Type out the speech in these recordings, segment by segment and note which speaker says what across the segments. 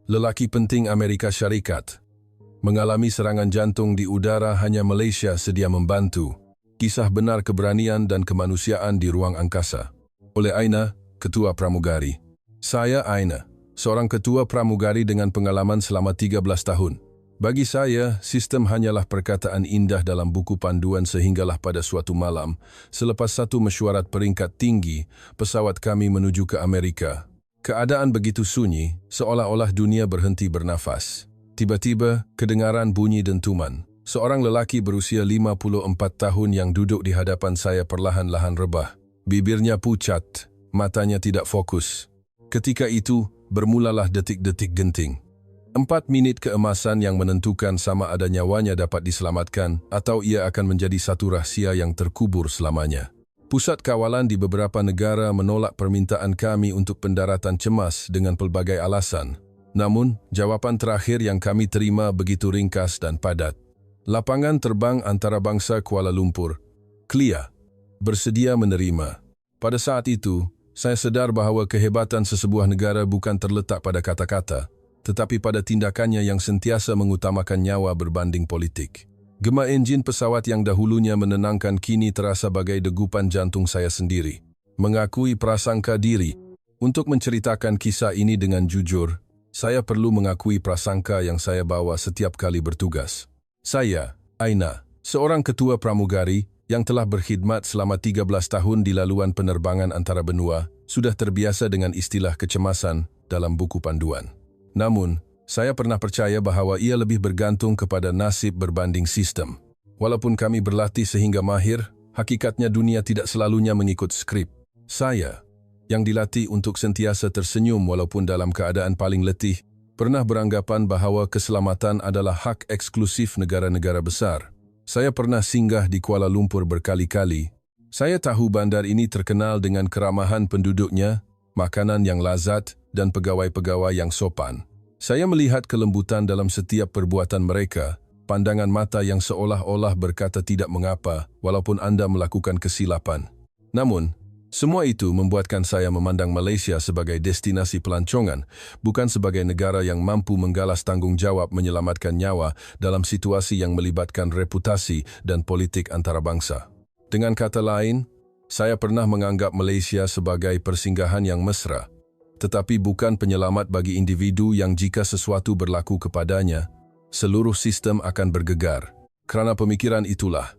Speaker 1: Lelaki penting Amerika Syarikat mengalami serangan jantung di udara, hanya Malaysia sedia membantu. Kisah benar keberanian dan kemanusiaan di ruang angkasa. Oleh Aina, Ketua Pramugari. Saya Aina, seorang ketua pramugari dengan pengalaman selama 13 tahun. Bagi saya, sistem hanyalah perkataan indah dalam buku panduan sehinggalah pada suatu malam, selepas satu mesyuarat peringkat tinggi, pesawat kami menuju ke Amerika. Keadaan begitu sunyi, seolah-olah dunia berhenti bernafas. Tiba-tiba, kedengaran bunyi dentuman. Seorang lelaki berusia 54 tahun yang duduk di hadapan saya perlahan-lahan rebah. Bibirnya pucat, matanya tidak fokus. Ketika itu, bermulalah detik-detik genting. 4 minit keemasan yang menentukan sama ada nyawanya dapat diselamatkan atau ia akan menjadi satu rahasia yang terkubur selamanya. Pusat kawalan di beberapa negara menolak permintaan kami untuk pendaratan cemas dengan pelbagai alasan. Namun, jawapan terakhir yang kami terima begitu ringkas dan padat. Lapangan terbang antarabangsa Kuala Lumpur, KLIA, bersedia menerima. Pada saat itu, saya sedar bahawa kehebatan sesebuah negara bukan terletak pada kata-kata, tetapi pada tindakannya yang sentiasa mengutamakan nyawa berbanding politik. Gema enjin pesawat yang dahulunya menenangkan kini terasa bagai degupan jantung saya sendiri. Mengakui prasangka diri. Untuk menceritakan kisah ini dengan jujur, saya perlu mengakui prasangka yang saya bawa setiap kali bertugas. Saya, Aina, seorang ketua pramugari yang telah berkhidmat selama 13 tahun di laluan penerbangan antara benua, sudah terbiasa dengan istilah kecemasan dalam buku panduan. Namun, saya pernah percaya bahawa ia lebih bergantung kepada nasib berbanding sistem. Walaupun kami berlatih sehingga mahir, hakikatnya dunia tidak selalunya mengikut skrip. Saya, yang dilatih untuk sentiasa tersenyum walaupun dalam keadaan paling letih, pernah beranggapan bahawa keselamatan adalah hak eksklusif negara-negara besar. Saya pernah singgah di Kuala Lumpur berkali-kali. Saya tahu bandar ini terkenal dengan keramahan penduduknya, makanan yang lazat, dan pegawai-pegawai yang sopan. Saya melihat kelembutan dalam setiap perbuatan mereka, pandangan mata yang seolah-olah berkata tidak mengapa, walaupun Anda melakukan kesilapan. Namun, semua itu membuatkan saya memandang Malaysia sebagai destinasi pelancongan, bukan sebagai negara yang mampu menggalas tanggung jawab menyelamatkan nyawa dalam situasi yang melibatkan reputasi dan politik antarabangsa. Dengan kata lain, saya pernah menganggap Malaysia sebagai persinggahan yang mesra, tetapi bukan penyelamat bagi individu yang jika sesuatu berlaku kepadanya, seluruh sistem akan bergegar. Kerana pemikiran itulah,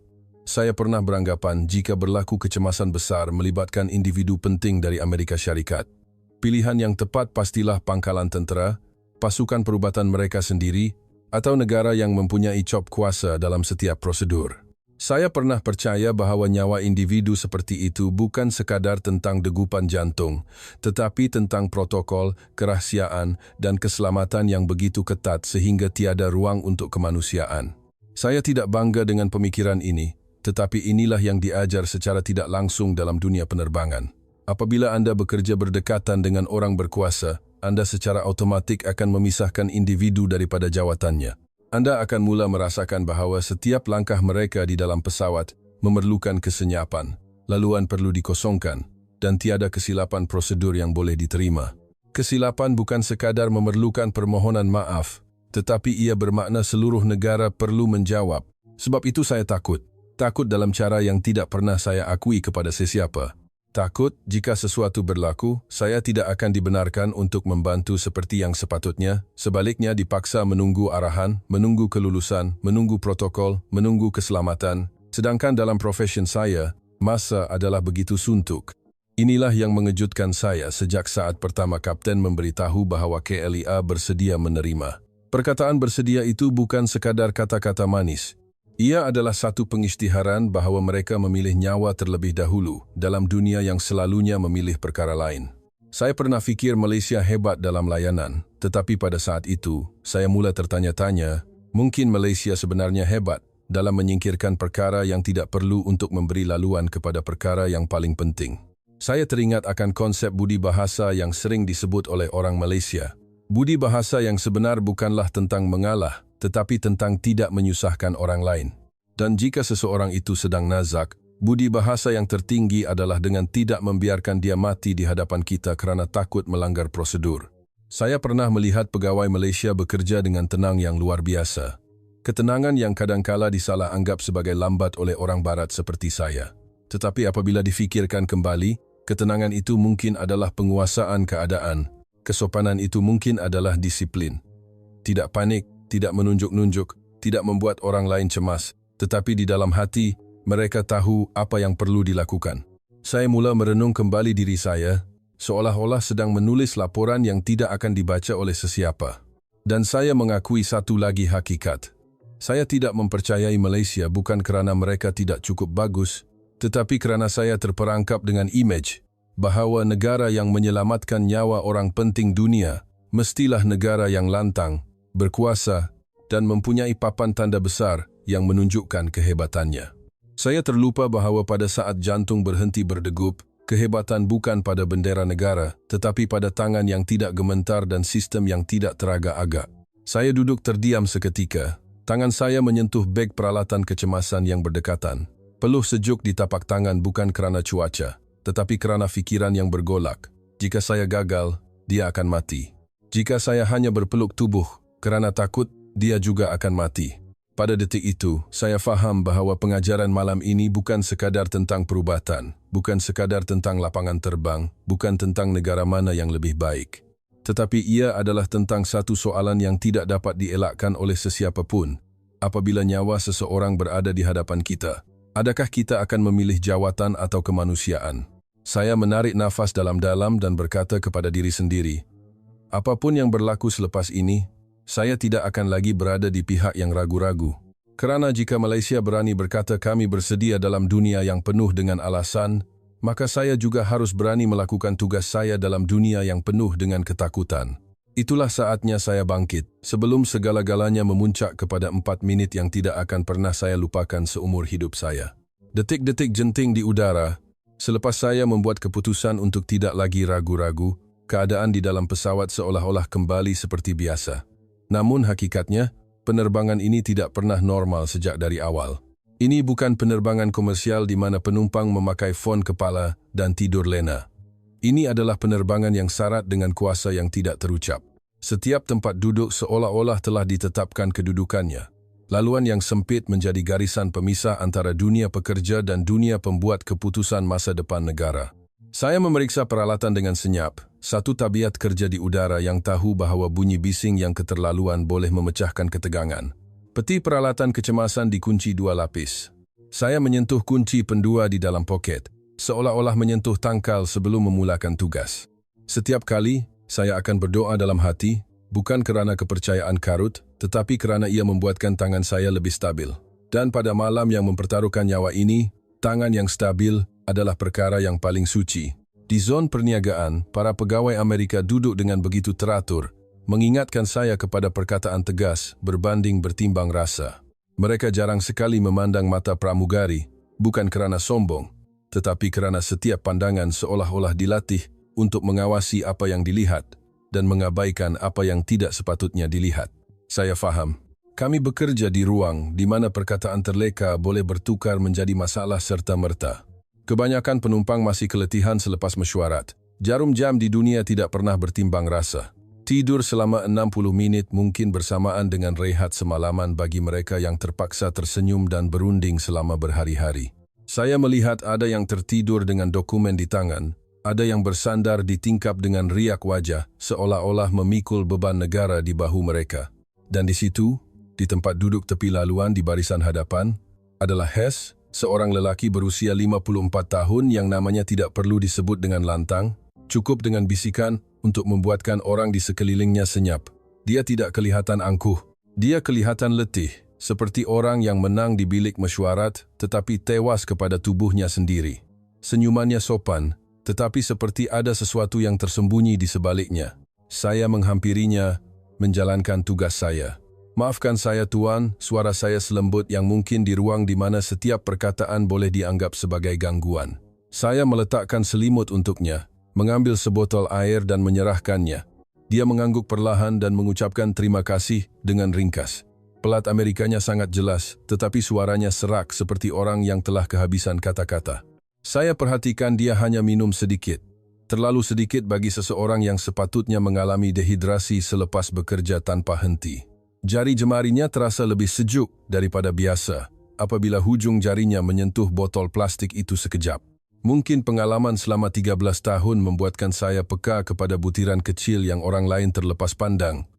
Speaker 1: saya pernah beranggapan jika berlaku kecemasan besar melibatkan individu penting dari Amerika Syarikat, pilihan yang tepat pastilah pangkalan tentera, pasukan perubatan mereka sendiri, atau negara yang mempunyai cop kuasa dalam setiap prosedur. Saya pernah percaya bahawa nyawa individu seperti itu bukan sekadar tentang degupan jantung, tetapi tentang protokol, kerahsiaan, dan keselamatan yang begitu ketat sehingga tiada ruang untuk kemanusiaan. Saya tidak bangga dengan pemikiran ini, tetapi inilah yang diajar secara tidak langsung dalam dunia penerbangan. Apabila Anda bekerja berdekatan dengan orang berkuasa, Anda secara otomatik akan memisahkan individu daripada jawatannya. Anda akan mula merasakan bahawa setiap langkah mereka di dalam pesawat memerlukan kesenyapan, laluan perlu dikosongkan, dan tiada kesilapan prosedur yang boleh diterima. Kesilapan bukan sekadar memerlukan permohonan maaf, tetapi ia bermakna seluruh negara perlu menjawab. Sebab itu saya takut. Takut dalam cara yang tidak pernah saya akui kepada sesiapa. Takut jika sesuatu berlaku, saya tidak akan dibenarkan untuk membantu seperti yang sepatutnya, sebaliknya dipaksa menunggu arahan, menunggu kelulusan, menunggu protokol, menunggu keselamatan. Sedangkan dalam profesi saya, masa adalah begitu suntuk. Inilah yang mengejutkan saya sejak saat pertama kapten memberitahu bahawa KLIA bersedia menerima. Perkataan bersedia itu bukan sekadar kata-kata manis. Ia adalah satu pengisytiharan bahawa mereka memilih nyawa terlebih dahulu dalam dunia yang selalunya memilih perkara lain. Saya pernah fikir Malaysia hebat dalam layanan, tetapi pada saat itu, saya mula tertanya-tanya, mungkin Malaysia sebenarnya hebat dalam menyingkirkan perkara yang tidak perlu untuk memberi laluan kepada perkara yang paling penting. Saya teringat akan konsep budi bahasa yang sering disebut oleh orang Malaysia. Budi bahasa yang sebenar bukanlah tentang mengalah, tetapi tentang tidak menyusahkan orang lain. Dan jika seseorang itu sedang nazak, budi bahasa yang tertinggi adalah dengan tidak membiarkan dia mati di hadapan kita kerana takut melanggar prosedur. Saya pernah melihat pegawai Malaysia bekerja dengan tenang yang luar biasa. Ketenangan yang kadangkala disalah anggap sebagai lambat oleh orang barat seperti saya. Tetapi apabila difikirkan kembali, ketenangan itu mungkin adalah penguasaan keadaan. Kesopanan itu mungkin adalah disiplin. Tidak panik, tidak menunjuk-nunjuk, tidak membuat orang lain cemas. Tetapi di dalam hati, mereka tahu apa yang perlu dilakukan. Saya mula merenung kembali diri saya, seolah-olah sedang menulis laporan yang tidak akan dibaca oleh sesiapa. Dan saya mengakui satu lagi hakikat. Saya tidak mempercayai Malaysia bukan kerana mereka tidak cukup bagus, tetapi kerana saya terperangkap dengan imej bahawa negara yang menyelamatkan nyawa orang penting dunia mestilah negara yang lantang, berkuasa, dan mempunyai papan tanda besar yang menunjukkan kehebatannya. Saya terlupa bahawa pada saat jantung berhenti berdegup, kehebatan bukan pada bendera negara, tetapi pada tangan yang tidak gementar dan sistem yang tidak teragak-agak. Saya duduk terdiam seketika. Tangan saya menyentuh beg peralatan kecemasan yang berdekatan. Peluh sejuk di tapak tangan bukan kerana cuaca, tetapi kerana fikiran yang bergolak. Jika saya gagal, dia akan mati. Jika saya hanya berpeluk tubuh, kerana takut, dia juga akan mati. Pada detik itu, saya faham bahawa pengajaran malam ini bukan sekadar tentang perubatan, bukan sekadar tentang lapangan terbang, bukan tentang negara mana yang lebih baik. Tetapi ia adalah tentang satu soalan yang tidak dapat dielakkan oleh sesiapa pun. Apabila nyawa seseorang berada di hadapan kita, adakah kita akan memilih jawatan atau kemanusiaan? Saya menarik nafas dalam-dalam dan berkata kepada diri sendiri, apapun yang berlaku selepas ini, saya tidak akan lagi berada di pihak yang ragu-ragu. Kerana jika Malaysia berani berkata kami bersedia dalam dunia yang penuh dengan alasan, maka saya juga harus berani melakukan tugas saya dalam dunia yang penuh dengan ketakutan. Itulah saatnya saya bangkit, sebelum segala-galanya memuncak kepada 4 minit yang tidak akan pernah saya lupakan seumur hidup saya. Detik-detik jenting di udara, selepas saya membuat keputusan untuk tidak lagi ragu-ragu, keadaan di dalam pesawat seolah-olah kembali seperti biasa. Namun hakikatnya, penerbangan ini tidak pernah normal sejak dari awal. Ini bukan penerbangan komersial di mana penumpang memakai fon kepala dan tidur lena. Ini adalah penerbangan yang syarat dengan kuasa yang tidak terucap. Setiap tempat duduk seolah-olah telah ditetapkan kedudukannya. Laluan yang sempit menjadi garisan pemisah antara dunia pekerja dan dunia pembuat keputusan masa depan negara. Saya memeriksa peralatan dengan senyap, satu tabiat kerja di udara yang tahu bahawa bunyi bising yang keterlaluan boleh memecahkan ketegangan. Peti peralatan kecemasan dikunci 2 lapis. Saya menyentuh kunci pendua di dalam poket, seolah-olah menyentuh tangkal sebelum memulakan tugas. Setiap kali, saya akan berdoa dalam hati, bukan kerana kepercayaan karut, tetapi kerana ia membuatkan tangan saya lebih stabil. Dan pada malam yang mempertaruhkan nyawa ini, tangan yang stabil adalah perkara yang paling suci. Di zon perniagaan, para pegawai Amerika duduk dengan begitu teratur, mengingatkan saya kepada perkataan tegas berbanding bertimbang rasa. Mereka jarang sekali memandang mata pramugari, bukan kerana sombong, tetapi kerana setiap pandangan seolah-olah dilatih untuk mengawasi apa yang dilihat dan mengabaikan apa yang tidak sepatutnya dilihat. Saya faham. Kami bekerja di ruang di mana perkataan terleka boleh bertukar menjadi masalah serta-merta. Kebanyakan penumpang masih keletihan selepas mesyuarat. Jarum jam di dunia tidak pernah bertimbang rasa. Tidur selama 60 minit mungkin bersamaan dengan rehat semalaman bagi mereka yang terpaksa tersenyum dan berunding selama berhari-hari. Saya melihat ada yang tertidur dengan dokumen di tangan, ada yang bersandar di tingkap dengan riak wajah, seolah-olah memikul beban negara di bahu mereka. Dan di situ, di tempat duduk tepi laluan di barisan hadapan, adalah Hess, seorang lelaki berusia 54 tahun yang namanya tidak perlu disebut dengan lantang, cukup dengan bisikan untuk membuatkan orang di sekelilingnya senyap. Dia tidak kelihatan angkuh. Dia kelihatan letih, seperti orang yang menang di bilik mesyuarat tetapi tewas kepada tubuhnya sendiri. Senyumannya sopan, tetapi seperti ada sesuatu yang tersembunyi di sebaliknya. Saya menghampirinya, menjalankan tugas saya. Maafkan saya tuan, suara saya selembut yang mungkin di ruang di mana setiap perkataan boleh dianggap sebagai gangguan. Saya meletakkan selimut untuknya, mengambil sebotol air dan menyerahkannya. Dia mengangguk perlahan dan mengucapkan terima kasih dengan ringkas. Pelat Amerikanya sangat jelas, tetapi suaranya serak seperti orang yang telah kehabisan kata-kata. Saya perhatikan dia hanya minum sedikit. Terlalu sedikit bagi seseorang yang sepatutnya mengalami dehidrasi selepas bekerja tanpa henti. Jari jemarinya terasa lebih sejuk daripada biasa apabila hujung jarinya menyentuh botol plastik itu sekejap. Mungkin pengalaman selama 13 tahun membuatkan saya peka kepada butiran kecil yang orang lain terlepas pandang.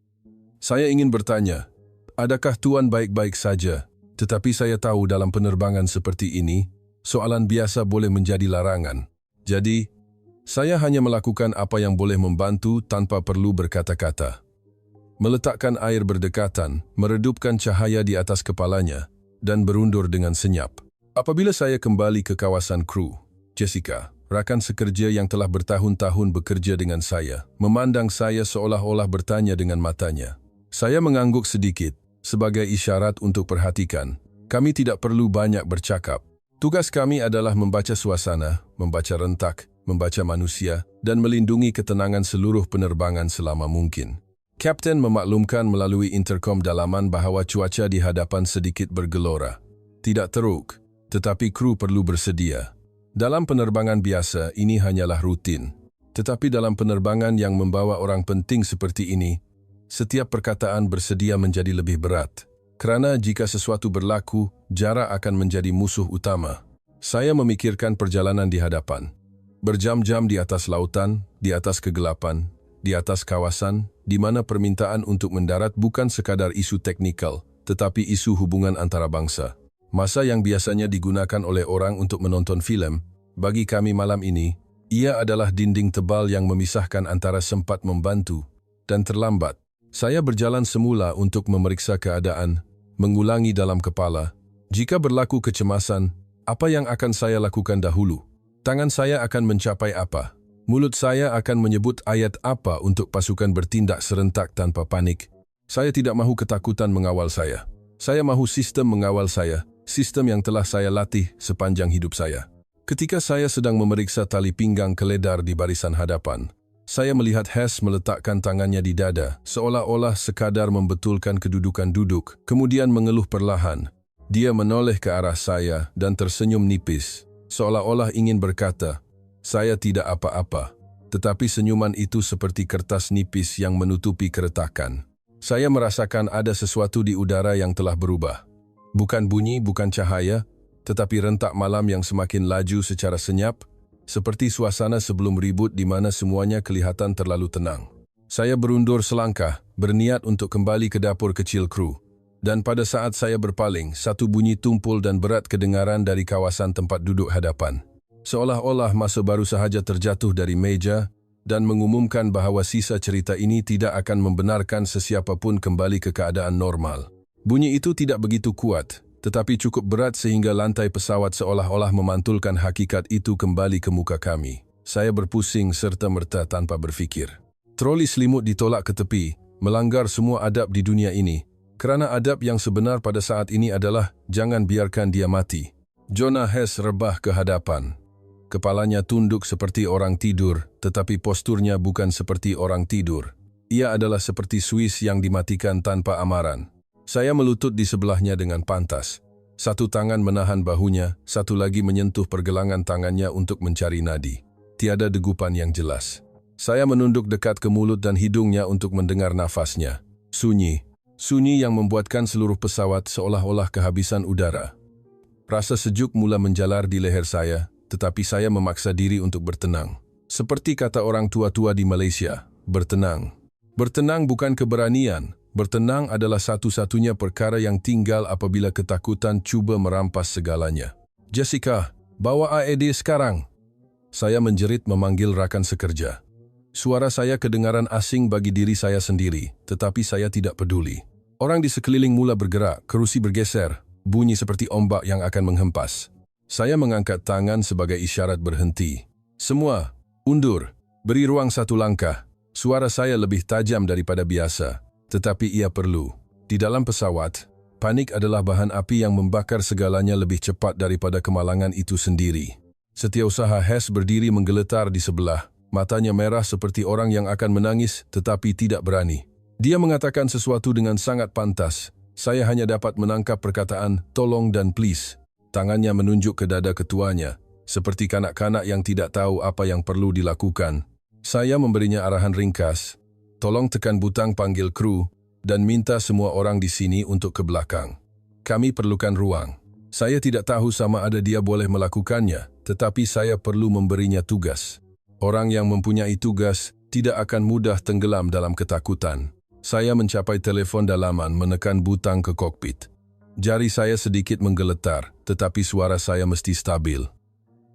Speaker 1: Saya ingin bertanya, adakah Tuan baik-baik saja? Tetapi saya tahu dalam penerbangan seperti ini, soalan biasa boleh menjadi larangan. Jadi, saya hanya melakukan apa yang boleh membantu tanpa perlu berkata-kata. Meletakkan air berdekatan, meredupkan cahaya di atas kepalanya, dan berundur dengan senyap. Apabila saya kembali ke kawasan kru, Jessica, rakan sekerja yang telah bertahun-tahun bekerja dengan saya, memandang saya seolah-olah bertanya dengan matanya. Saya mengangguk sedikit, sebagai isyarat untuk perhatikan. Kami tidak perlu banyak bercakap. Tugas kami adalah membaca suasana, membaca rentak, membaca manusia, dan melindungi ketenangan seluruh penerbangan selama mungkin. Kapten memaklumkan melalui interkom dalaman bahawa cuaca di hadapan sedikit bergelora. Tidak teruk, tetapi kru perlu bersedia. Dalam penerbangan biasa, ini hanyalah rutin. Tetapi dalam penerbangan yang membawa orang penting seperti ini, setiap perkataan bersedia menjadi lebih berat. Kerana jika sesuatu berlaku, jarak akan menjadi musuh utama. Saya memikirkan perjalanan di hadapan. Berjam-jam di atas lautan, di atas kegelapan, di atas kawasan, di mana permintaan untuk mendarat bukan sekadar isu teknikal, tetapi isu hubungan antarabangsa. Masa yang biasanya digunakan oleh orang untuk menonton filem, bagi kami malam ini, ia adalah dinding tebal yang memisahkan antara sempat membantu dan terlambat. Saya berjalan semula untuk memeriksa keadaan, mengulangi dalam kepala. Jika berlaku kecemasan, apa yang akan saya lakukan dahulu? Tangan saya akan mencapai apa? Mulut saya akan menyebut ayat apa untuk pasukan bertindak serentak tanpa panik. Saya tidak mahu ketakutan mengawal saya. Saya mahu sistem mengawal saya, sistem yang telah saya latih sepanjang hidup saya. Ketika saya sedang memeriksa tali pinggang keledar di barisan hadapan, saya melihat Hess meletakkan tangannya di dada, seolah-olah sekadar membetulkan kedudukan duduk, kemudian mengeluh perlahan. Dia menoleh ke arah saya dan tersenyum nipis, seolah-olah ingin berkata, "Saya tidak apa-apa," tetapi senyuman itu seperti kertas nipis yang menutupi keretakan. Saya merasakan ada sesuatu di udara yang telah berubah. Bukan bunyi, bukan cahaya, tetapi rentak malam yang semakin laju secara senyap, seperti suasana sebelum ribut di mana semuanya kelihatan terlalu tenang. Saya berundur selangkah, berniat untuk kembali ke dapur kecil kru. Dan pada saat saya berpaling, satu bunyi tumpul dan berat kedengaran dari kawasan tempat duduk hadapan. Seolah-olah masa baru sahaja terjatuh dari meja dan mengumumkan bahawa sisa cerita ini tidak akan membenarkan sesiapapun kembali ke keadaan normal. Bunyi itu tidak begitu kuat, tetapi cukup berat sehingga lantai pesawat seolah-olah memantulkan hakikat itu kembali ke muka kami. Saya berpusing serta-merta tanpa berfikir. Troli selimut ditolak ke tepi, melanggar semua adab di dunia ini. Kerana adab yang sebenar pada saat ini adalah jangan biarkan dia mati. Jonah Hess rebah ke hadapan. Kepalanya tunduk seperti orang tidur, tetapi posturnya bukan seperti orang tidur. Ia adalah seperti Swiss yang dimatikan tanpa amaran. Saya melutut di sebelahnya dengan pantas. Satu tangan menahan bahunya, satu lagi menyentuh pergelangan tangannya untuk mencari nadi. Tiada degupan yang jelas. Saya menunduk dekat ke mulut dan hidungnya untuk mendengar nafasnya. Sunyi. Sunyi yang membuatkan seluruh pesawat seolah-olah kehabisan udara. Rasa sejuk mula menjalar di leher saya, tetapi saya memaksa diri untuk bertenang. Seperti kata orang tua-tua di Malaysia, bertenang. Bertenang bukan keberanian. Bertenang adalah satu-satunya perkara yang tinggal apabila ketakutan cuba merampas segalanya. Jessica, bawa AED sekarang. Saya menjerit memanggil rakan sekerja. Suara saya kedengaran asing bagi diri saya sendiri, tetapi saya tidak peduli. Orang di sekeliling mula bergerak, kerusi bergeser, bunyi seperti ombak yang akan menghempas. Saya mengangkat tangan sebagai isyarat berhenti. Semua, undur, beri ruang satu langkah. Suara saya lebih tajam daripada biasa, tetapi ia perlu. Di dalam pesawat, panik adalah bahan api yang membakar segalanya lebih cepat daripada kemalangan itu sendiri. Setiausaha Hess berdiri menggeletar di sebelah. Matanya merah seperti orang yang akan menangis tetapi tidak berani. Dia mengatakan sesuatu dengan sangat pantas. Saya hanya dapat menangkap perkataan tolong dan please. Tangannya menunjuk ke dada ketuanya. seperti kanak-kanak yang tidak tahu apa yang perlu dilakukan. Saya memberinya arahan ringkas, tolong tekan butang panggil kru, dan minta semua orang di sini untuk ke belakang. Kami perlukan ruang. Saya tidak tahu sama ada dia boleh melakukannya, tetapi saya perlu memberinya tugas. Orang yang mempunyai tugas tidak akan mudah tenggelam dalam ketakutan. Saya mencapai telepon dalaman menekan butang ke kokpit. Jari saya sedikit menggeletar, tetapi suara saya mesti stabil.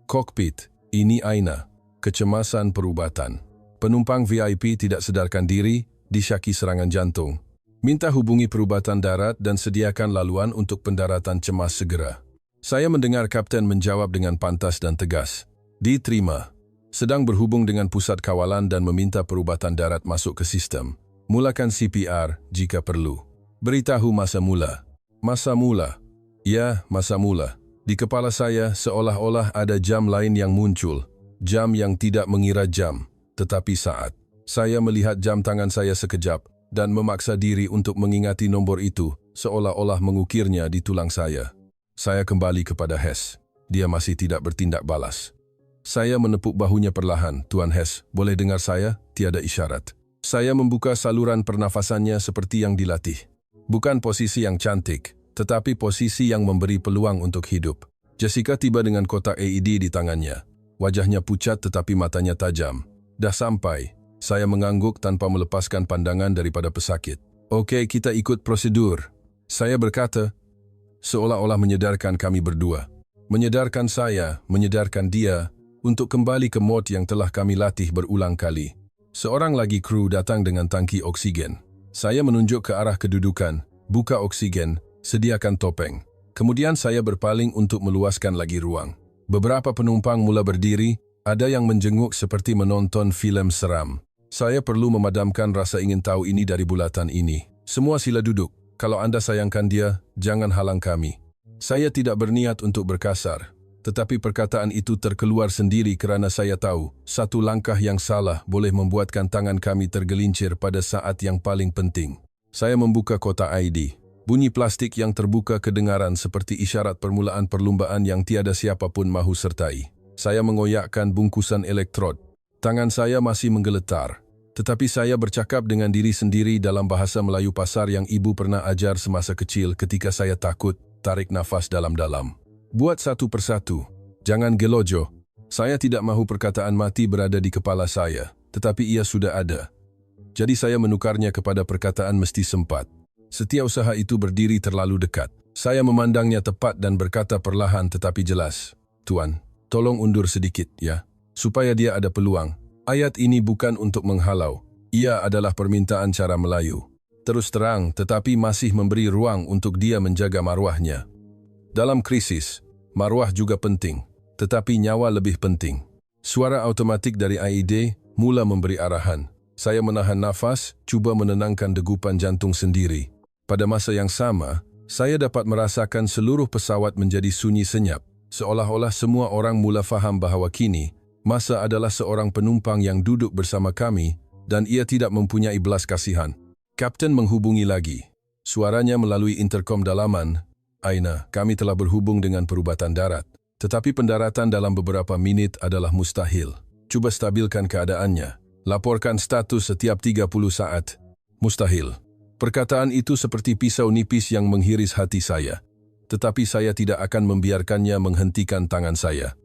Speaker 1: Kokpit, ini Aina. Kecemasan perubatan. Penumpang VIP tidak sedarkan diri, disyaki serangan jantung. Minta hubungi perubatan darat dan sediakan laluan untuk pendaratan cemas segera. Saya mendengar kapten menjawab dengan pantas dan tegas. Diterima. Sedang berhubung dengan pusat kawalan dan meminta perubatan darat masuk ke sistem. Mulakan CPR jika perlu. Beritahu masa mula. Masa mula. Ya, masa mula. Di kepala saya seolah-olah ada jam lain yang muncul. Jam yang tidak mengira jam, tetapi saat. Saya melihat jam tangan saya sekejap dan memaksa diri untuk mengingati nombor itu, seolah-olah mengukirnya di tulang saya. Saya kembali kepada Hess. Dia masih tidak bertindak balas. Saya menepuk bahunya perlahan. Tuan Hess, boleh dengar saya? Tiada isyarat. Saya membuka saluran pernafasannya seperti yang dilatih. Bukan posisi yang cantik, tetapi posisi yang memberi peluang untuk hidup. Jessica tiba dengan kotak AED di tangannya. Wajahnya pucat tetapi matanya tajam. Dah sampai. Saya mengangguk tanpa melepaskan pandangan daripada pesakit. Okey, kita ikut prosedur. Saya berkata, seolah-olah menyedarkan kami berdua. Menyedarkan saya, menyedarkan dia, untuk kembali ke mod yang telah kami latih berulang kali. Seorang lagi kru datang dengan tangki oksigen. Saya menunjuk ke arah kedudukan, buka oksigen, sediakan topeng. Kemudian saya berpaling untuk meluaskan lagi ruang. Beberapa penumpang mula berdiri, ada yang menjenguk seperti menonton filem seram. Saya perlu memadamkan rasa ingin tahu ini dari bulatan ini. Semua sila duduk. Kalau Anda sayangkan dia, jangan halang kami. Saya tidak berniat untuk berkasar. Tetapi perkataan itu terkeluar sendiri kerana saya tahu, satu langkah yang salah boleh membuatkan tangan kami tergelincir pada saat yang paling penting. Saya membuka kotak ID. Bunyi plastik yang terbuka kedengaran seperti isyarat permulaan perlumbaan yang tiada siapapun mahu sertai. Saya mengoyakkan bungkusan elektrod. Tangan saya masih menggeletar. Tetapi saya bercakap dengan diri sendiri dalam bahasa Melayu pasar yang ibu pernah ajar semasa kecil ketika saya takut, tarik nafas dalam-dalam. Buat satu persatu. Jangan gelojo. Saya tidak mahu perkataan mati berada di kepala saya, tetapi ia sudah ada. Jadi saya menukarnya kepada perkataan mesti sempat. Setiap usaha itu berdiri terlalu dekat. Saya memandangnya tepat dan berkata perlahan tetapi jelas. Tuan, tolong undur sedikit, ya. Supaya dia ada peluang. Ayat ini bukan untuk menghalau. Ia adalah permintaan cara Melayu. Terus terang tetapi masih memberi ruang untuk dia menjaga maruahnya. Dalam krisis, maruah juga penting, tetapi nyawa lebih penting. Suara automatik dari AED mula memberi arahan. Saya menahan nafas, cuba menenangkan degupan jantung sendiri. Pada masa yang sama, saya dapat merasakan seluruh pesawat menjadi sunyi senyap, seolah-olah semua orang mula faham bahawa kini, Masa adalah seorang penumpang yang duduk bersama kami dan ia tidak mempunyai belas kasihan. Kapten menghubungi lagi. Suaranya melalui interkom dalaman. Aina, kami telah berhubung dengan perubatan darat. Tetapi pendaratan dalam beberapa minit adalah mustahil. Cuba stabilkan keadaannya. Laporkan status setiap 30 saat. Mustahil. Perkataan itu seperti pisau nipis yang menghiris hati saya. Tetapi saya tidak akan membiarkannya menghentikan tangan saya.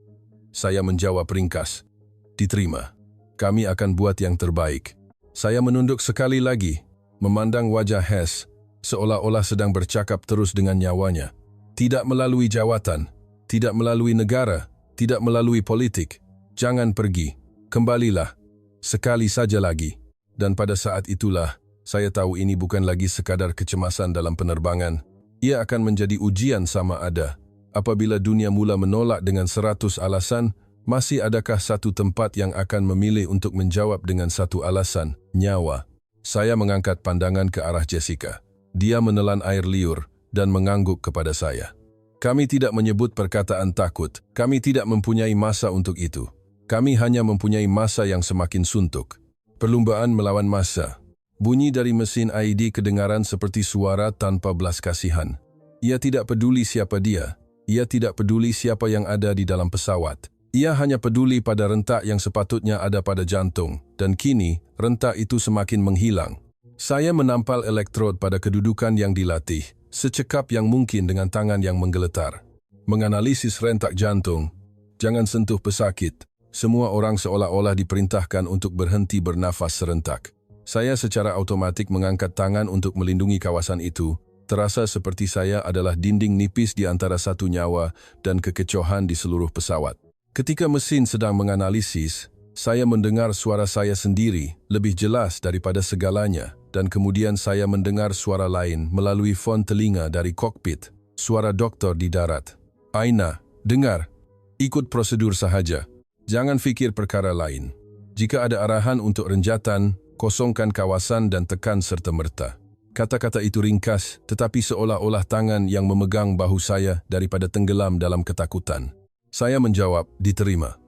Speaker 1: Saya menjawab ringkas. Diterima. Kami akan buat yang terbaik. Saya menunduk sekali lagi, memandang wajah Hess, seolah-olah sedang bercakap terus dengan nyawanya. Tidak melalui jawatan, tidak melalui negara, tidak melalui politik. Jangan pergi, kembalilah. Sekali saja lagi. Dan pada saat itulah, saya tahu ini bukan lagi sekadar kecemasan dalam penerbangan. Ia akan menjadi ujian sama ada. Apabila dunia mula menolak dengan 100 alasan, masih adakah satu tempat yang akan memilih untuk menjawab dengan satu alasan, nyawa? Saya mengangkat pandangan ke arah Jessica. Dia menelan air liur dan mengangguk kepada saya. Kami tidak menyebut perkataan takut. Kami tidak mempunyai masa untuk itu. Kami hanya mempunyai masa yang semakin suntuk. Perlumbaan melawan masa. Bunyi dari mesin AED kedengaran seperti suara tanpa belas kasihan. Ia tidak peduli siapa dia. Ia tidak peduli siapa yang ada di dalam pesawat. Ia hanya peduli pada rentak yang sepatutnya ada pada jantung, dan kini rentak itu semakin menghilang. Saya menampal elektrod pada kedudukan yang dilatih, secekap yang mungkin dengan tangan yang menggeletar. Menganalisis rentak jantung. Jangan sentuh pesakit. Semua orang seolah-olah diperintahkan untuk berhenti bernafas serentak. Saya secara otomatik mengangkat tangan untuk melindungi kawasan itu. Terasa seperti saya adalah dinding nipis di antara satu nyawa dan kekecohan di seluruh pesawat. Ketika mesin sedang menganalisis, saya mendengar suara saya sendiri lebih jelas daripada segalanya, dan kemudian saya mendengar suara lain melalui fon telinga dari kokpit, suara doktor di darat. Aina, dengar. Ikut prosedur sahaja. Jangan fikir perkara lain. Jika ada arahan untuk renjatan, kosongkan kawasan dan tekan serta-merta. Kata-kata itu ringkas, tetapi seolah-olah tangan yang memegang bahu saya daripada tenggelam dalam ketakutan. Saya menjawab, diterima.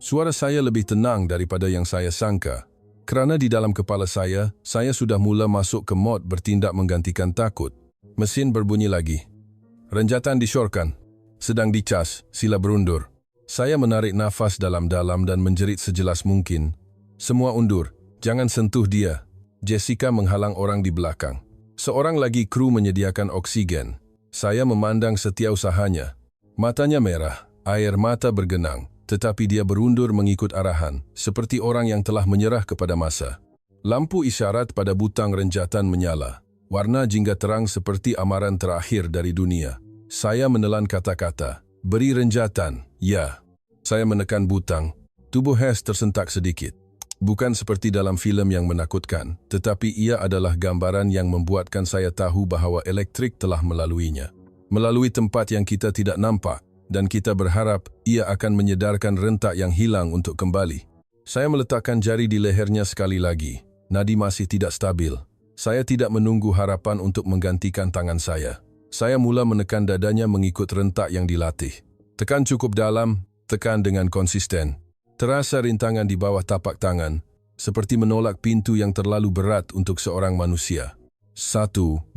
Speaker 1: Suara saya lebih tenang daripada yang saya sangka. Kerana di dalam kepala saya sudah mula masuk ke mod bertindak menggantikan takut. Mesin berbunyi lagi. Renjatan disyorkan. Sedang dicas, sila berundur. Saya menarik nafas dalam-dalam dan menjerit sejelas mungkin. Semua undur, jangan sentuh dia. Jessica menghalang orang di belakang. Seorang lagi kru menyediakan oksigen. Saya memandang setiausahanya. Matanya merah, air mata bergenang, tetapi dia berundur mengikut arahan, seperti orang yang telah menyerah kepada masa. Lampu isyarat pada butang renjatan menyala. Warna jingga terang seperti amaran terakhir dari dunia. Saya menelan kata-kata, beri renjatan, ya. Saya menekan butang. Tubuh Hess tersentak sedikit. Bukan seperti dalam filem yang menakutkan, tetapi ia adalah gambaran yang membuatkan saya tahu bahawa elektrik telah melaluinya. Melalui tempat yang kita tidak nampak, dan kita berharap ia akan menyedarkan rentak yang hilang untuk kembali. Saya meletakkan jari di lehernya sekali lagi. Nadi masih tidak stabil. Saya tidak menunggu harapan untuk menggantikan tangan saya. Saya mula menekan dadanya mengikut rentak yang dilatih. Tekan cukup dalam, tekan dengan konsisten. Terasa rintangan di bawah tapak tangan, seperti menolak pintu yang terlalu berat untuk seorang manusia. 1, 2,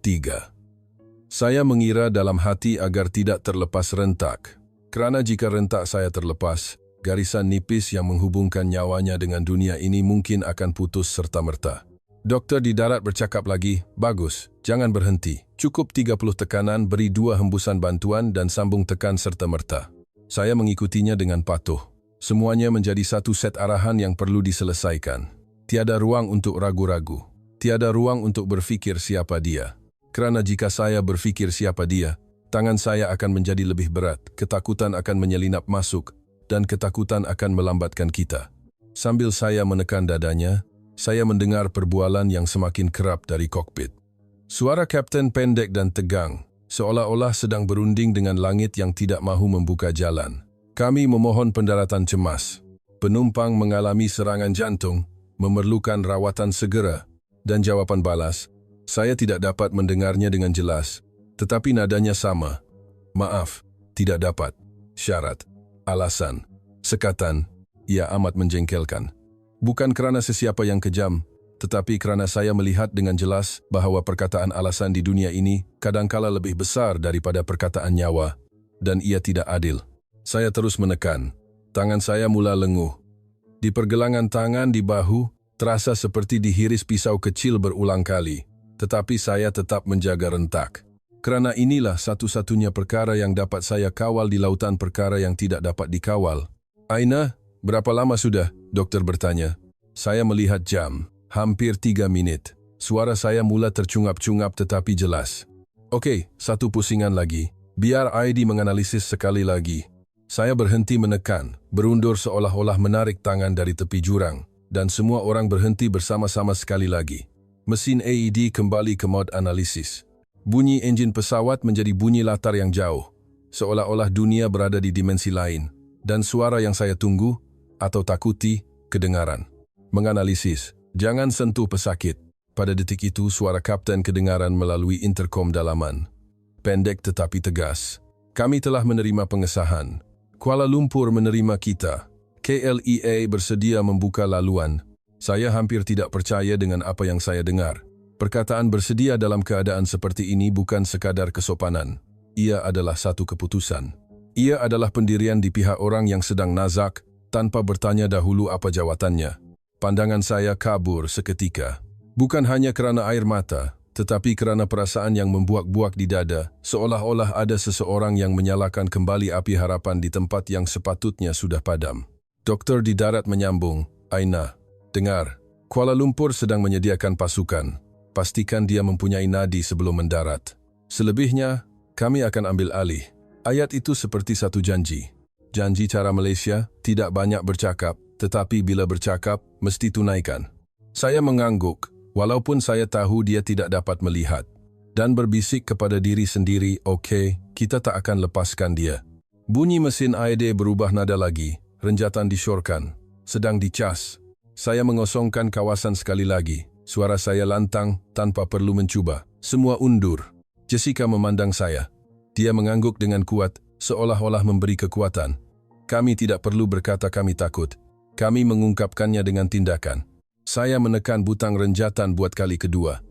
Speaker 1: 3. Saya mengira dalam hati agar tidak terlepas rentak. Kerana jika rentak saya terlepas, garisan nipis yang menghubungkan nyawanya dengan dunia ini mungkin akan putus serta-merta. Doktor di darat bercakap lagi, bagus, jangan berhenti. Cukup 30 tekanan, beri 2 hembusan bantuan dan sambung tekan serta-merta. Saya mengikutinya dengan patuh. Semuanya menjadi satu set arahan yang perlu diselesaikan. Tiada ruang untuk ragu-ragu. Tiada ruang untuk berfikir siapa dia. Kerana jika saya berfikir siapa dia, tangan saya akan menjadi lebih berat, ketakutan akan menyelinap masuk, dan ketakutan akan melambatkan kita. Sambil saya menekan dadanya, saya mendengar perbualan yang semakin kerap dari kokpit. Suara kapten pendek dan tegang, seolah-olah sedang berunding dengan langit yang tidak mahu membuka jalan. Kami memohon pendaratan cemas. Penumpang mengalami serangan jantung, memerlukan rawatan segera. Dan jawapan balas, saya tidak dapat mendengarnya dengan jelas, tetapi nadanya sama. Maaf, tidak dapat. Syarat, alasan, sekatan, ia amat menjengkelkan. Bukan kerana sesiapa yang kejam, tetapi kerana saya melihat dengan jelas bahawa perkataan alasan di dunia ini kadangkala lebih besar daripada perkataan nyawa, dan ia tidak adil. Saya terus menekan. Tangan saya mula lenguh. Di pergelangan tangan di bahu, terasa seperti dihiris pisau kecil berulang kali, tetapi saya tetap menjaga rentak. Kerana inilah satu-satunya perkara yang dapat saya kawal di lautan perkara yang tidak dapat dikawal. Aina, berapa lama sudah? Doktor bertanya. Saya melihat jam. Hampir 3 minit. Suara saya mula tercungap-cungap tetapi jelas. Okey, satu pusingan lagi. Biar ID menganalisis sekali lagi. Saya berhenti menekan, berundur seolah-olah menarik tangan dari tepi jurang, dan semua orang berhenti bersama-sama sekali lagi. Mesin AED kembali ke mod analisis. Bunyi enjin pesawat menjadi bunyi latar yang jauh, seolah-olah dunia berada di dimensi lain, dan suara yang saya tunggu, atau takuti, kedengaran. Menganalisis. Jangan sentuh pesakit. Pada detik itu, suara kapten kedengaran melalui interkom dalaman. Pendek tetapi tegas. Kami telah menerima pengesahan. Kuala Lumpur menerima kita. KLEA bersedia membuka laluan. Saya hampir tidak percaya dengan apa yang saya dengar. Perkataan bersedia dalam keadaan seperti ini bukan sekadar kesopanan. Ia adalah satu keputusan. Ia adalah pendirian di pihak orang yang sedang nazak, tanpa bertanya dahulu apa jawatannya. Pandangan saya kabur seketika. Bukan hanya kerana air mata, tetapi kerana perasaan yang membuak-buak di dada, seolah-olah ada seseorang yang menyalakan kembali api harapan di tempat yang sepatutnya sudah padam. Doktor di darat menyambung, "Aina, dengar, Kuala Lumpur sedang menyediakan pasukan. Pastikan dia mempunyai nadi sebelum mendarat. Selebihnya, kami akan ambil alih." Ayat itu seperti satu janji. Janji cara Malaysia, tidak banyak bercakap, tetapi bila bercakap, mesti tunaikan. Saya mengangguk, walaupun saya tahu dia tidak dapat melihat. Dan berbisik kepada diri sendiri, "Okey, kita tak akan lepaskan dia." Bunyi mesin AED berubah nada lagi, renjatan disyorkan, sedang dicas. Saya mengosongkan kawasan sekali lagi. Suara saya lantang, tanpa perlu mencuba. Semua undur. Jessica memandang saya. Dia mengangguk dengan kuat, seolah-olah memberi kekuatan. Kami tidak perlu berkata kami takut. Kami mengungkapkannya dengan tindakan. Saya menekan butang renjatan buat kali kedua.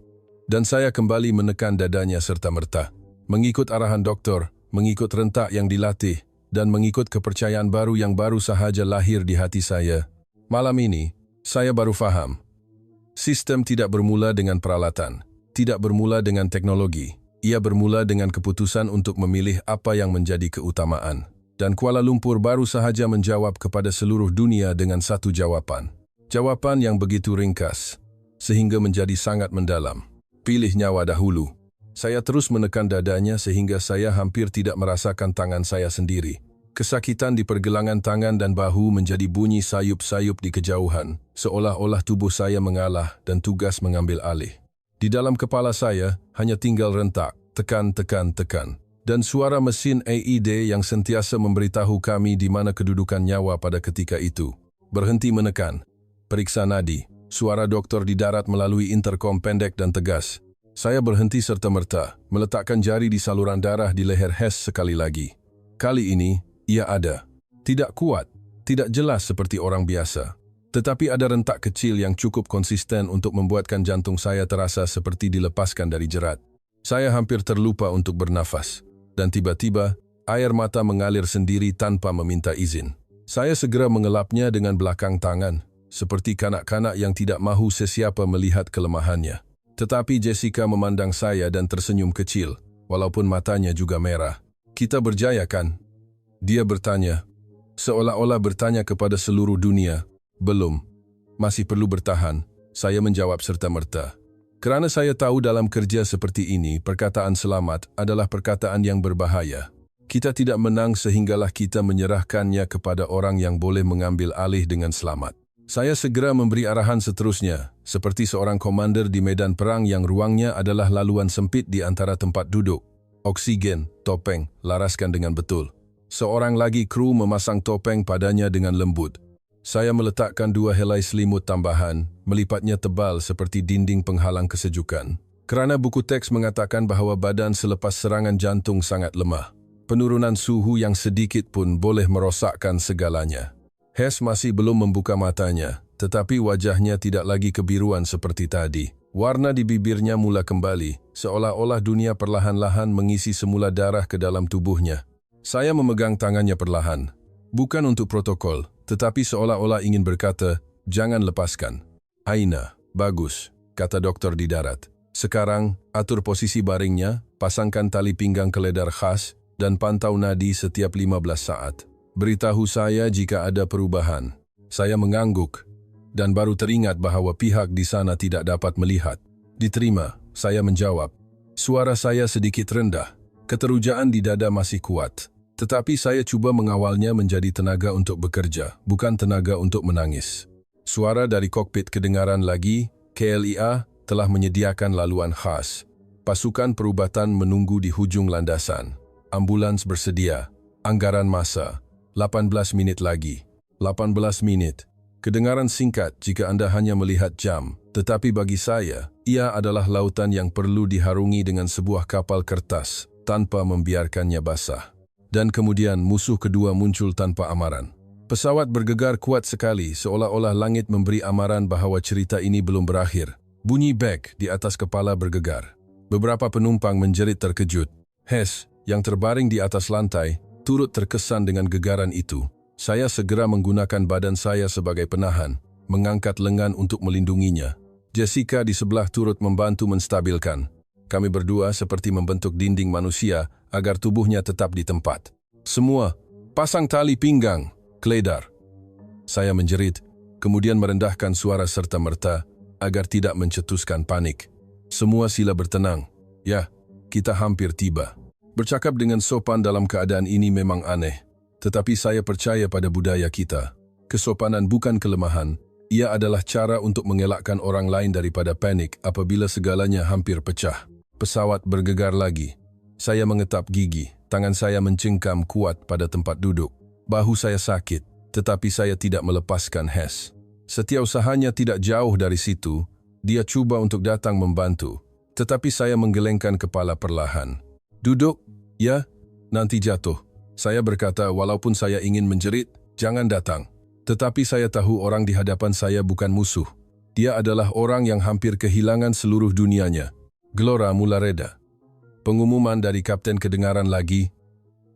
Speaker 1: Dan saya kembali menekan dadanya serta-merta. Mengikut arahan doktor, mengikut rentak yang dilatih, dan mengikut kepercayaan baru yang baru sahaja lahir di hati saya. Malam ini, saya baru faham. Sistem tidak bermula dengan peralatan, tidak bermula dengan teknologi. Ia bermula dengan keputusan untuk memilih apa yang menjadi keutamaan. Dan Kuala Lumpur baru sahaja menjawab kepada seluruh dunia dengan satu jawapan. Jawapan yang begitu ringkas, sehingga menjadi sangat mendalam. Pilih nyawa dahulu. Saya terus menekan dadanya sehingga saya hampir tidak merasakan tangan saya sendiri. Kesakitan di pergelangan tangan dan bahu menjadi bunyi sayup-sayup di kejauhan, seolah-olah tubuh saya mengalah dan tugas mengambil alih. Di dalam kepala saya hanya tinggal rentak, tekan, tekan, tekan. Dan suara mesin AED yang sentiasa memberitahu kami di mana kedudukan nyawa pada ketika itu. Berhenti menekan. Periksa nadi. Suara doktor di darat melalui interkom pendek dan tegas. Saya berhenti serta-merta, meletakkan jari di saluran darah di leher Hes sekali lagi. Kali ini, ia ada. Tidak kuat, tidak jelas seperti orang biasa. Tetapi ada rentak kecil yang cukup konsisten untuk membuatkan jantung saya terasa seperti dilepaskan dari jerat. Saya hampir terlupa untuk bernafas. Dan tiba-tiba, air mata mengalir sendiri tanpa meminta izin. Saya segera mengelapnya dengan belakang tangan, seperti kanak-kanak yang tidak mahu sesiapa melihat kelemahannya. Tetapi Jessica memandang saya dan tersenyum kecil, walaupun matanya juga merah. "Kita berjaya kan?" Dia bertanya, seolah-olah bertanya kepada seluruh dunia. "Belum. Masih perlu bertahan," saya menjawab serta-merta. Kerana saya tahu dalam kerja seperti ini, perkataan selamat adalah perkataan yang berbahaya. Kita tidak menang sehinggalah kita menyerahkannya kepada orang yang boleh mengambil alih dengan selamat. Saya segera memberi arahan seterusnya, seperti seorang komander di medan perang yang ruangnya adalah laluan sempit di antara tempat duduk. Oksigen, topeng, laraskan dengan betul. Seorang lagi kru memasang topeng padanya dengan lembut. Saya meletakkan 2 helai selimut tambahan, melipatnya tebal seperti dinding penghalang kesejukan. Kerana buku teks mengatakan bahawa badan selepas serangan jantung sangat lemah. Penurunan suhu yang sedikit pun boleh merosakkan segalanya. Hes masih belum membuka matanya, tetapi wajahnya tidak lagi kebiruan seperti tadi. Warna di bibirnya mula kembali, seolah-olah dunia perlahan-lahan mengisi semula darah ke dalam tubuhnya. Saya memegang tangannya perlahan. Bukan untuk protokol, tetapi seolah-olah ingin berkata, "Jangan lepaskan." "Aina, bagus," kata doktor di darat. "Sekarang, atur posisi baringnya, pasangkan tali pinggang keledar khas, dan pantau nadi setiap 15 saat. Beritahu saya jika ada perubahan." Saya mengangguk, dan baru teringat bahawa pihak di sana tidak dapat melihat. "Diterima," saya menjawab. Suara saya sedikit rendah, keterujaan di dada masih kuat. Tetapi saya cuba mengawalnya menjadi tenaga untuk bekerja, bukan tenaga untuk menangis. Suara dari kokpit kedengaran lagi, KLIA telah menyediakan laluan khas. Pasukan perubatan menunggu di hujung landasan. Ambulans bersedia. Anggaran masa. 18 minit lagi. 18 minit. Kedengaran singkat jika Anda hanya melihat jam. Tetapi bagi saya, ia adalah lautan yang perlu diharungi dengan sebuah kapal kertas, tanpa membiarkannya basah. Dan kemudian musuh kedua muncul tanpa amaran. Pesawat bergegar kuat sekali, seolah-olah langit memberi amaran bahawa cerita ini belum berakhir. Bunyi beg di atas kepala bergegar. Beberapa penumpang menjerit terkejut. Hes, yang terbaring di atas lantai, Turut terkesan dengan gegaran itu, saya segera menggunakan badan saya sebagai penahan, mengangkat lengan untuk melindunginya. Jessica di sebelah turut membantu menstabilkan. Kami berdua seperti membentuk dinding manusia agar tubuhnya tetap di tempat. Semua, pasang tali pinggang, Kledar. Saya menjerit, kemudian merendahkan suara serta-merta agar tidak mencetuskan panik. Semua sila bertenang. Ya, kita hampir tiba. Bercakap dengan sopan dalam keadaan ini memang aneh. Tetapi saya percaya pada budaya kita. Kesopanan bukan kelemahan, ia adalah cara untuk mengelakkan orang lain daripada panik apabila segalanya hampir pecah. Pesawat bergegar lagi. Saya mengetap gigi, tangan saya mencengkam kuat pada tempat duduk. Bahu saya sakit, tetapi saya tidak melepaskan Hess. Setiausahanya tidak jauh dari situ, dia cuba untuk datang membantu. Tetapi saya menggelengkan kepala perlahan. Duduk, ya, nanti jatuh. Saya berkata walaupun saya ingin menjerit, jangan datang. Tetapi saya tahu orang di hadapan saya bukan musuh. Dia adalah orang yang hampir kehilangan seluruh dunianya. Glora mula reda. Pengumuman dari kapten kedengaran lagi.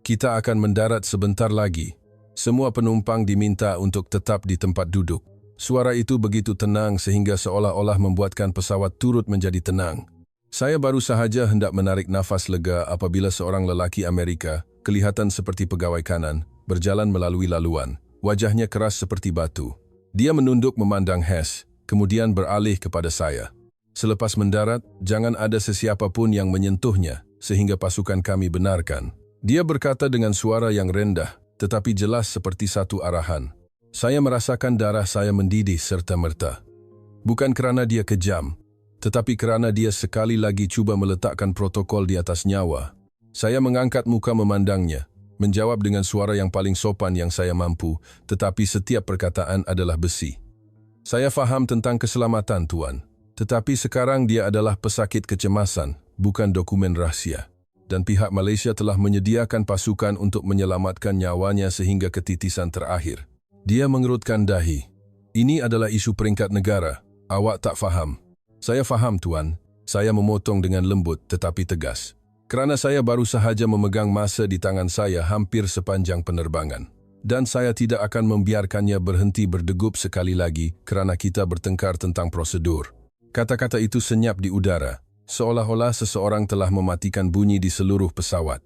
Speaker 1: Kita akan mendarat sebentar lagi. Semua penumpang diminta untuk tetap di tempat duduk. Suara itu begitu tenang sehingga seolah-olah membuatkan pesawat turut menjadi tenang. Saya baru sahaja hendak menarik nafas lega apabila seorang lelaki Amerika, kelihatan seperti pegawai kanan, berjalan melalui laluan. Wajahnya keras seperti batu. Dia menunduk memandang Hess, kemudian beralih kepada saya. Selepas mendarat, jangan ada sesiapa pun yang menyentuhnya, sehingga pasukan kami benarkan. Dia berkata dengan suara yang rendah, tetapi jelas seperti satu arahan. Saya merasakan darah saya mendidih serta-merta. Bukan kerana dia kejam, tetapi kerana dia sekali lagi cuba meletakkan protokol di atas nyawa. Saya mengangkat muka memandangnya, menjawab dengan suara yang paling sopan yang saya mampu, tetapi setiap perkataan adalah besi. Saya faham tentang keselamatan, Tuan. Tetapi sekarang dia adalah pesakit kecemasan, bukan dokumen rahsia. Dan pihak Malaysia telah menyediakan pasukan untuk menyelamatkan nyawanya sehingga ketitisan terakhir. Dia mengerutkan dahi. Ini adalah isu peringkat negara. Awak tak faham. Saya faham, Tuan. Saya memotong dengan lembut tetapi tegas. Kerana saya baru sahaja memegang masa di tangan saya hampir sepanjang penerbangan. Dan saya tidak akan membiarkannya berhenti berdegup sekali lagi kerana kita bertengkar tentang prosedur. Kata-kata itu senyap di udara, seolah-olah seseorang telah mematikan bunyi di seluruh pesawat.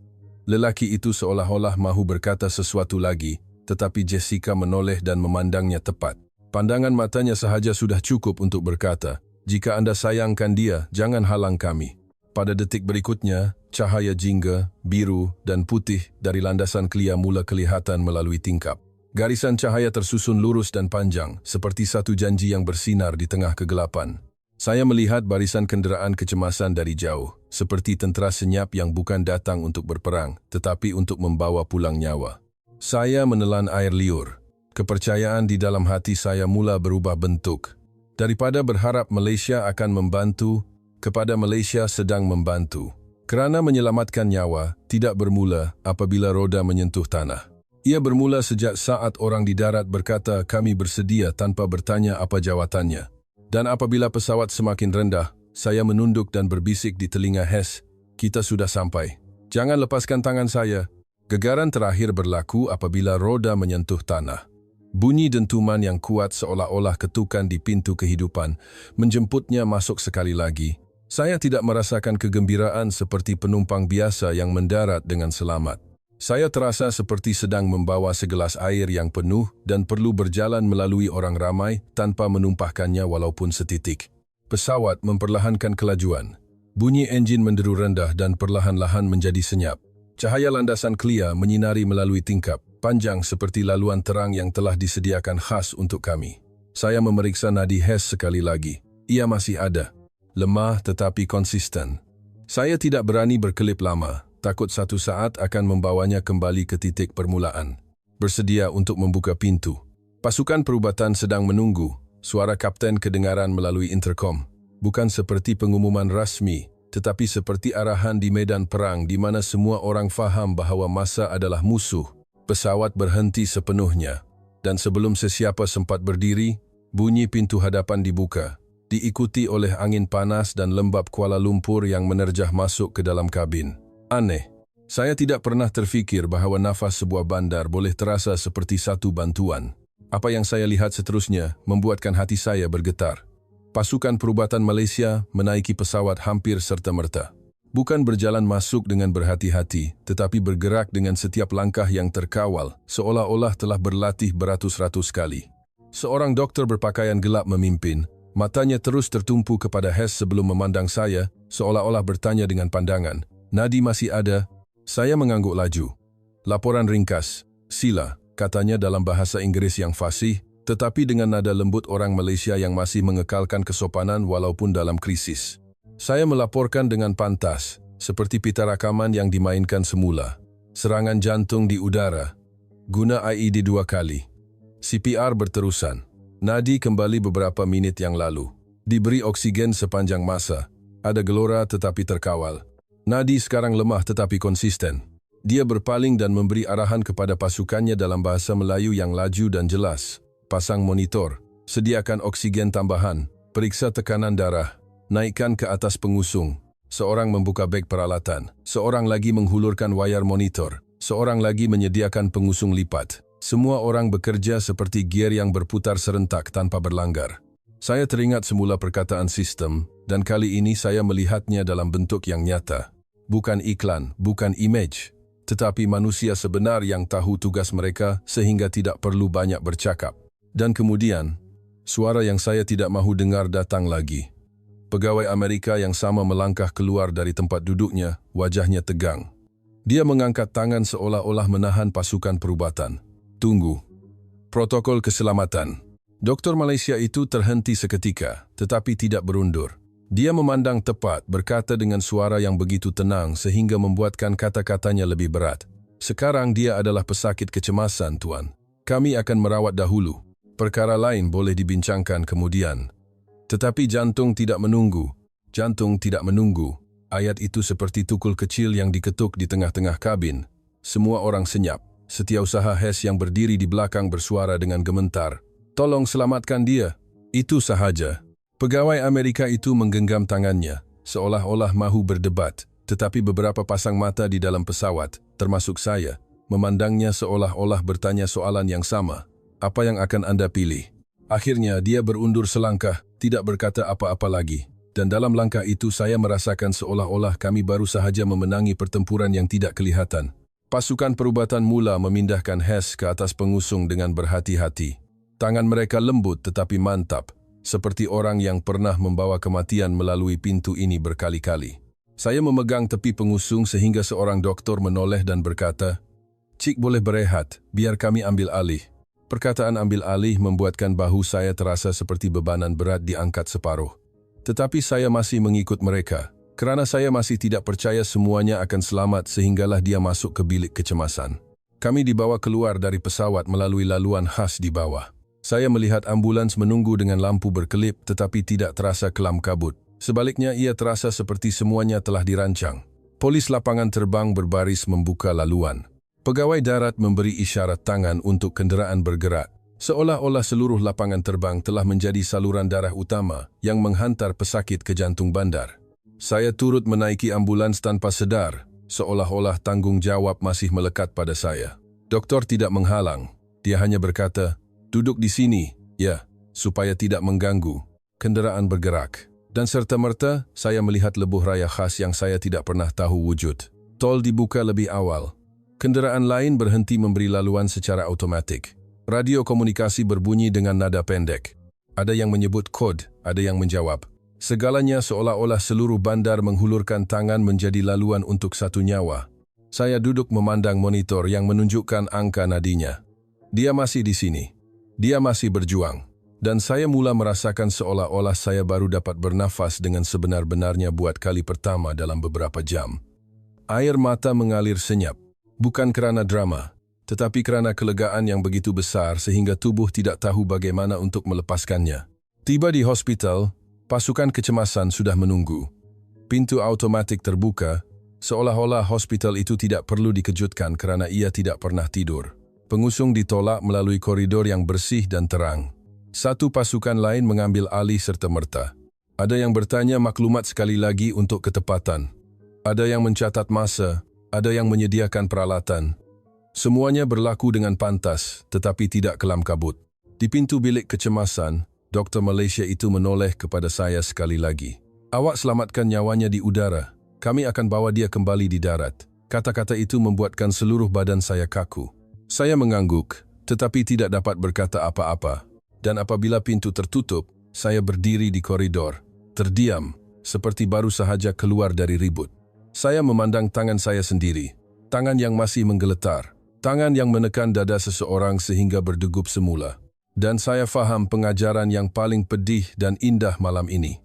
Speaker 1: Lelaki itu seolah-olah mahu berkata sesuatu lagi, tetapi Jessica menoleh dan memandangnya tepat. Pandangan matanya sahaja sudah cukup untuk berkata, "Jika Anda sayangkan dia, jangan halang kami." Pada detik berikutnya, cahaya jingga, biru dan putih dari landasan Clea mula kelihatan melalui tingkap. Garisan cahaya tersusun lurus dan panjang, seperti satu janji yang bersinar di tengah kegelapan. Saya melihat barisan kenderaan kecemasan dari jauh, seperti tentera senyap yang bukan datang untuk berperang, tetapi untuk membawa pulang nyawa. Saya menelan air liur. Kepercayaan di dalam hati saya mula berubah bentuk. Daripada berharap Malaysia akan membantu, kepada Malaysia sedang membantu. Kerana menyelamatkan nyawa tidak bermula apabila roda menyentuh tanah. Ia bermula sejak saat orang di darat berkata kami bersedia tanpa bertanya apa jawatannya. Dan apabila pesawat semakin rendah, saya menunduk dan berbisik di telinga Hess, "Kita sudah sampai. Jangan lepaskan tangan saya." Gegaran terakhir berlaku apabila roda menyentuh tanah. Bunyi dentuman yang kuat seolah-olah ketukan di pintu kehidupan, menjemputnya masuk sekali lagi. Saya tidak merasakan kegembiraan seperti penumpang biasa yang mendarat dengan selamat. Saya terasa seperti sedang membawa segelas air yang penuh dan perlu berjalan melalui orang ramai tanpa menumpahkannya walaupun setitik. Pesawat memperlahankan kelajuan. Bunyi enjin menderu rendah dan perlahan-lahan menjadi senyap. Cahaya landasan Clea menyinari melalui tingkap, panjang seperti laluan terang yang telah disediakan khas untuk kami. Saya memeriksa nadi Hess sekali lagi. Ia masih ada. Lemah tetapi konsisten. Saya tidak berani berkelip lama. Takut satu saat akan membawanya kembali ke titik permulaan. Bersedia untuk membuka pintu. Pasukan perubatan sedang menunggu. Suara kapten kedengaran melalui interkom. Bukan seperti pengumuman rasmi, tetapi seperti arahan di medan perang di mana semua orang faham bahawa masa adalah musuh. Pesawat berhenti sepenuhnya. Dan sebelum sesiapa sempat berdiri, bunyi pintu hadapan dibuka. Diikuti oleh angin panas dan lembap Kuala Lumpur yang menerjah masuk ke dalam kabin. Aneh. Saya tidak pernah terfikir bahawa nafas sebuah bandar boleh terasa seperti satu bantuan. Apa yang saya lihat seterusnya membuatkan hati saya bergetar. Pasukan perubatan Malaysia menaiki pesawat hampir serta-merta. Bukan berjalan masuk dengan berhati-hati, tetapi bergerak dengan setiap langkah yang terkawal, seolah-olah telah berlatih beratus-ratus kali. Seorang doktor berpakaian gelap memimpin, matanya terus tertumpu kepada Hess sebelum memandang saya, seolah-olah bertanya dengan pandangan, "Nadi masih ada?" Saya mengangguk laju. "Laporan ringkas, sila," katanya dalam bahasa Inggris yang fasih, tetapi dengan nada lembut orang Malaysia yang masih mengekalkan kesopanan walaupun dalam krisis. Saya melaporkan dengan pantas, seperti pita rakaman yang dimainkan semula. Serangan jantung di udara. Guna IED 2 kali. CPR berterusan. Nadi kembali beberapa menit yang lalu. Diberi oksigen sepanjang masa. Ada gelora tetapi terkawal. Nadi sekarang lemah tetapi konsisten. Dia berpaling dan memberi arahan kepada pasukannya dalam bahasa Melayu yang laju dan jelas. Pasang monitor. Sediakan oksigen tambahan. Periksa tekanan darah. Naikkan ke atas pengusung. Seorang membuka beg peralatan. Seorang lagi menghulurkan wayar monitor. Seorang lagi menyediakan pengusung lipat. Semua orang bekerja seperti gear yang berputar serentak tanpa berlanggar. Saya teringat semula perkataan sistem, dan kali ini saya melihatnya dalam bentuk yang nyata. Bukan iklan, bukan image, tetapi manusia sebenar yang tahu tugas mereka sehingga tidak perlu banyak bercakap. Dan kemudian, suara yang saya tidak mahu dengar datang lagi. Pegawai Amerika yang sama melangkah keluar dari tempat duduknya, wajahnya tegang. Dia mengangkat tangan seolah-olah menahan pasukan perubatan. "Tunggu. Protokol keselamatan." Doktor Malaysia itu terhenti seketika, tetapi tidak berundur. Dia memandang tepat, berkata dengan suara yang begitu tenang sehingga membuatkan kata-katanya lebih berat. "Sekarang dia adalah pesakit kecemasan, Tuan. Kami akan merawat dahulu. Perkara lain boleh dibincangkan kemudian." Tetapi jantung tidak menunggu. Jantung tidak menunggu. Ayat itu seperti tukul kecil yang diketuk di tengah-tengah kabin. Semua orang senyap. Setiausaha Hess yang berdiri di belakang bersuara dengan gemetar, "Tolong selamatkan dia." Itu sahaja. Pegawai Amerika itu menggenggam tangannya, seolah-olah mahu berdebat. Tetapi beberapa pasang mata di dalam pesawat, termasuk saya, memandangnya seolah-olah bertanya soalan yang sama. "Apa yang akan Anda pilih?" Akhirnya dia berundur selangkah, tidak berkata apa-apa lagi. Dan dalam langkah itu saya merasakan seolah-olah kami baru sahaja memenangi pertempuran yang tidak kelihatan. Pasukan perubatan mula memindahkan Hess ke atas pengusung dengan berhati-hati. Tangan mereka lembut tetapi mantap, seperti orang yang pernah membawa kematian melalui pintu ini berkali-kali. Saya memegang tepi pengusung sehingga seorang doktor menoleh dan berkata, "Cik boleh berehat, biar kami ambil alih." Perkataan ambil alih membuatkan bahu saya terasa seperti bebanan berat diangkat separuh. Tetapi saya masih mengikut mereka, kerana saya masih tidak percaya semuanya akan selamat sehinggalah dia masuk ke bilik kecemasan. Kami dibawa keluar dari pesawat melalui laluan khas di bawah. Saya melihat ambulans menunggu dengan lampu berkelip tetapi tidak terasa kelam kabut. Sebaliknya ia terasa seperti semuanya telah dirancang. Polis lapangan terbang berbaris membuka laluan. Pegawai darat memberi isyarat tangan untuk kenderaan bergerak, seolah-olah seluruh lapangan terbang telah menjadi saluran darah utama yang menghantar pesakit ke jantung bandar. Saya turut menaiki ambulans tanpa sedar, seolah-olah tanggung jawab masih melekat pada saya. Doktor tidak menghalang, dia hanya berkata, "Duduk di sini, ya, supaya tidak mengganggu." Kenderaan bergerak, dan serta-merta saya melihat lebuh raya khas yang saya tidak pernah tahu wujud. Tol dibuka lebih awal. Kenderaan lain berhenti memberi laluan secara automatik. Radio komunikasi berbunyi dengan nada pendek. Ada yang menyebut kod, ada yang menjawab. Segalanya seolah-olah seluruh bandar menghulurkan tangan menjadi laluan untuk satu nyawa. Saya duduk memandang monitor yang menunjukkan angka nadinya. Dia masih di sini. Dia masih berjuang. Dan saya mula merasakan seolah-olah saya baru dapat bernafas dengan sebenar-benarnya buat kali pertama dalam beberapa jam. Air mata mengalir senyap. Bukan kerana drama, tetapi kerana kelegaan yang begitu besar sehingga tubuh tidak tahu bagaimana untuk melepaskannya. Tiba di hospital, pasukan kecemasan sudah menunggu. Pintu automatik terbuka, seolah-olah hospital itu tidak perlu dikejutkan kerana ia tidak pernah tidur. Pengusung ditolak melalui koridor yang bersih dan terang. Satu pasukan lain mengambil alih serta-merta. Ada yang bertanya maklumat sekali lagi untuk ketepatan. Ada yang mencatat masa. ada yang menyediakan peralatan. Semuanya berlaku dengan pantas, tetapi tidak kelam kabut. Di pintu bilik kecemasan, doktor Malaysia itu menoleh kepada saya sekali lagi. "Awak selamatkan nyawanya di udara. Kami akan bawa dia kembali di darat." Kata-kata itu membuatkan seluruh badan saya kaku. Saya mengangguk, tetapi tidak dapat berkata apa-apa. Dan apabila pintu tertutup, saya berdiri di koridor, terdiam, seperti baru sahaja keluar dari ribut. Saya memandang tangan saya sendiri, tangan yang masih menggeletar, tangan yang menekan dada seseorang sehingga berdegup semula. Dan saya faham pengajaran yang paling pedih dan indah malam ini.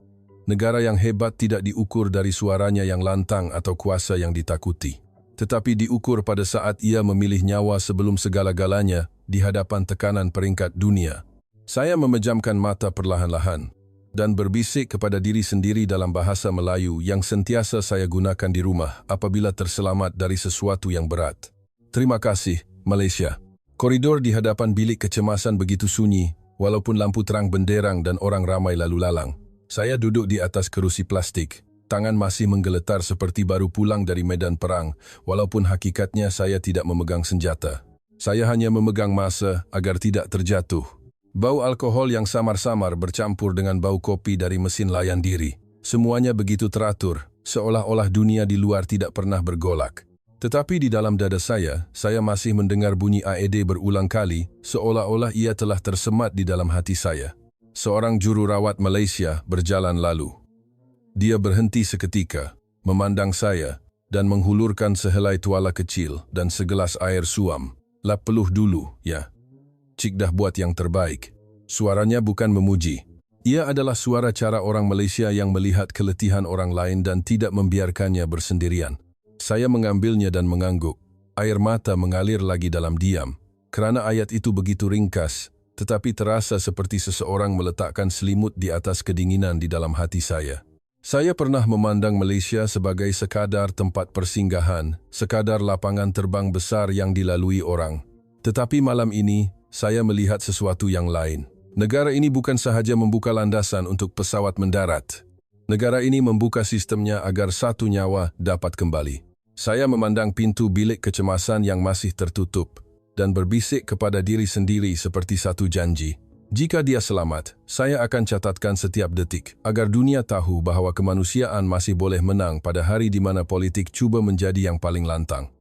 Speaker 1: Negara yang hebat tidak diukur dari suaranya yang lantang atau kuasa yang ditakuti, tetapi diukur pada saat ia memilih nyawa sebelum segala-galanya di hadapan tekanan peringkat dunia. Saya memejamkan mata perlahan-lahan dan berbisik kepada diri sendiri dalam bahasa Melayu yang sentiasa saya gunakan di rumah apabila terselamat dari sesuatu yang berat. "Terima kasih, Malaysia." Koridor di hadapan bilik kecemasan begitu sunyi, walaupun lampu terang benderang dan orang ramai lalu lalang. Saya duduk di atas kerusi plastik. Tangan masih menggeletar seperti baru pulang dari medan perang, walaupun hakikatnya saya tidak memegang senjata. Saya hanya memegang masa agar tidak terjatuh. Bau alkohol yang samar-samar bercampur dengan bau kopi dari mesin layan diri. Semuanya begitu teratur, seolah-olah dunia di luar tidak pernah bergolak. Tetapi di dalam dada saya masih mendengar bunyi AED berulang kali, seolah-olah ia telah tersemat di dalam hati saya. Seorang juru rawat Malaysia berjalan lalu. Dia berhenti seketika, memandang saya, dan menghulurkan sehelai tuala kecil dan segelas air suam. "Lap peluh dulu, ya. Cik dah buat yang terbaik." Suaranya bukan memuji. Ia adalah suara cara orang Malaysia yang melihat keletihan orang lain dan tidak membiarkannya bersendirian. Saya mengambilnya dan mengangguk. Air mata mengalir lagi dalam diam, kerana ayat itu begitu ringkas, tetapi terasa seperti seseorang meletakkan selimut di atas kedinginan di dalam hati saya. Saya pernah memandang Malaysia sebagai sekadar tempat persinggahan, sekadar lapangan terbang besar yang dilalui orang. Tetapi malam ini, saya melihat sesuatu yang lain. Negara ini bukan sahaja membuka landasan untuk pesawat mendarat. Negara ini membuka sistemnya agar satu nyawa dapat kembali. Saya memandang pintu bilik kecemasan yang masih tertutup dan berbisik kepada diri sendiri seperti satu janji. Jika dia selamat, saya akan catatkan setiap detik agar dunia tahu bahawa kemanusiaan masih boleh menang pada hari di mana politik cuba menjadi yang paling lantang.